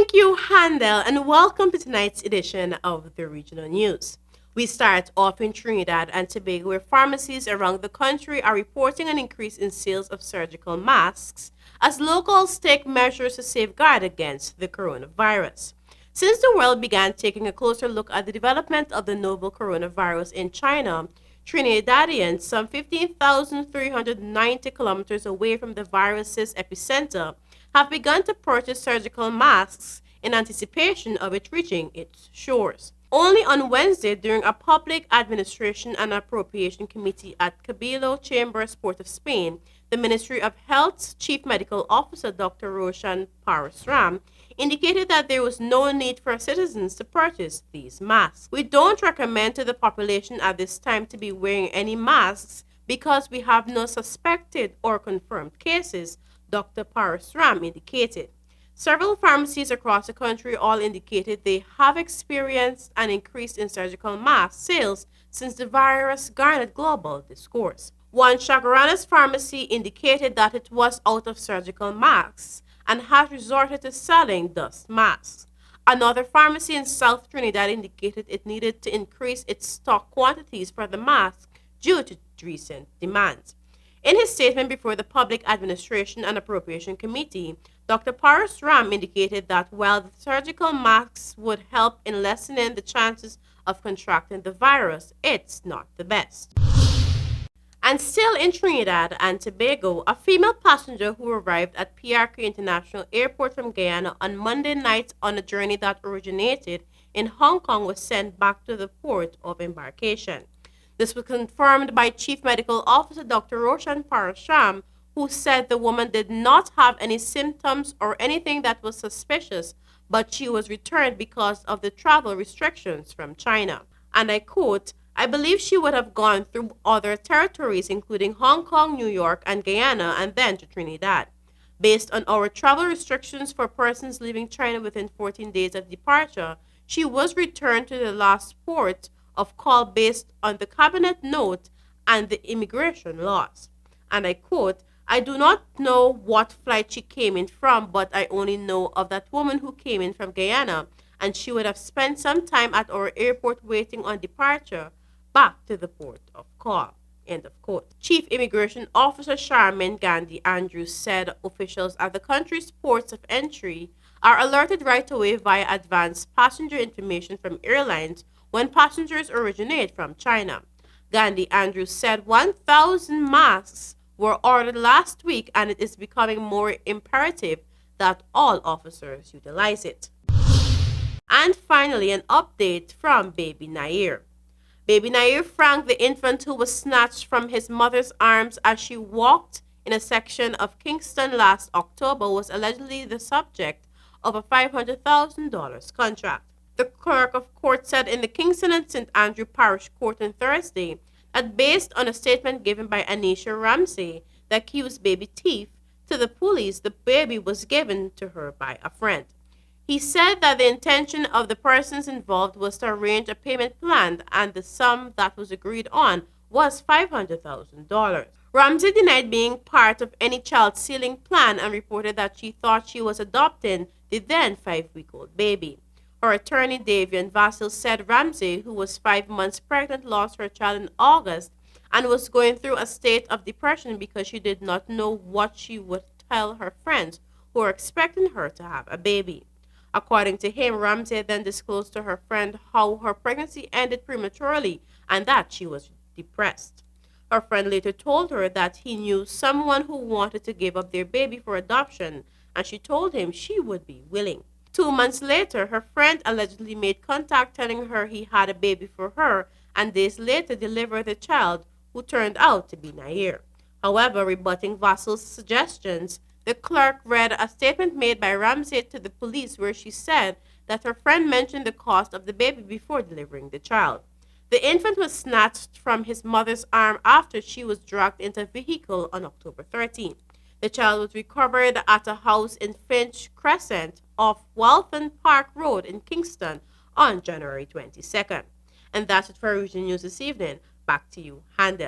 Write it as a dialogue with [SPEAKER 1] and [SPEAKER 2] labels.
[SPEAKER 1] Thank you, Handel, and welcome to tonight's edition of the Regional News. We start off in Trinidad and Tobago, where pharmacies around the country are reporting an increase in sales of surgical masks as locals take measures to safeguard against the coronavirus. Since the world began taking a closer look at the development of the novel coronavirus in China, Trinidadians, some 15,390 kilometers away from the virus's epicenter, have begun to purchase surgical masks in anticipation of it reaching its shores. Only on Wednesday, during a public administration and appropriation committee at Cabildo Chambers, Port of Spain, the Ministry of Health's Chief Medical Officer, Dr. Roshan Parasram, indicated that there was no need for citizens to purchase these masks. We don't recommend to the population at this time to be wearing any masks because we have no suspected or confirmed cases, Dr. Parasram indicated. Several pharmacies across the country all indicated they have experienced an increase in surgical mask sales since the virus garnered global discourse. One Chaguaranas pharmacy indicated that it was out of surgical masks and has resorted to selling dust masks. Another pharmacy in South Trinidad indicated it needed to increase its stock quantities for the masks due to recent demands. In his statement before the Public Administration and Appropriation Committee, Dr. Parasram indicated that while the surgical masks would help in lessening the chances of contracting the virus, it's not the best. And still in Trinidad and Tobago, a female passenger who arrived at PRK International Airport from Guyana on Monday night on a journey that originated in Hong Kong was sent back to the port of embarkation. This was confirmed by Chief Medical Officer Dr. Roshan Parasham, who said the woman did not have any symptoms or anything that was suspicious, but she was returned because of the travel restrictions from China. And I quote, "I believe she would have gone through other territories, including Hong Kong, New York, and Guyana, and then to Trinidad. Based on our travel restrictions for persons leaving China within 14 days of departure, she was returned to the last port of call based on the cabinet note and the immigration laws." And I quote, "I do not know what flight she came in from, but I only know of that woman who came in from Guyana, and she would have spent some time at our airport waiting on departure back to the port of call." End of quote. Chief Immigration Officer Charmaine Gandhi Andrews said officials at the country's ports of entry are alerted right away via advanced passenger information from airlines when passengers originate from China. Gandhi Andrews said 1,000 masks were ordered last week, and it is becoming more imperative that all officers utilize it. And finally, an update from baby Nair. Baby Nair Frank, the infant who was snatched from his mother's arms as she walked in a section of Kingston last October, was allegedly the subject of a $500,000 contract. The clerk of court said in the Kingston and St. Andrew Parish Court on Thursday that based on a statement given by Anisha Ramsey, the accused baby thief, to the police, the baby was given to her by a friend. He said that the intention of the persons involved was to arrange a payment plan, and the sum that was agreed on was $500,000. Ramsey denied being part of any child stealing plan and reported that she thought she was adopting the then 5-week-old baby. Her attorney, Davian Vasil, said Ramsey, who was 5 months pregnant, lost her child in August and was going through a state of depression because she did not know what she would tell her friends who were expecting her to have a baby. According to him, Ramsey then disclosed to her friend how her pregnancy ended prematurely and that she was depressed. Her friend later told her that he knew someone who wanted to give up their baby for adoption, and she told him she would be willing. 2 months later, her friend allegedly made contact telling her he had a baby for her, and days later delivered the child, who turned out to be Nair. However, rebutting Vassal's suggestions, the clerk read a statement made by Ramsey to the police where she said that her friend mentioned the cost of the baby before delivering the child. The infant was snatched from his mother's arm after she was dragged into a vehicle on October 13th. The child was recovered at a house in Finch Crescent off Waltham Park Road in Kingston on January 22nd. And that's it for Regional News this evening. Back to you, Handel.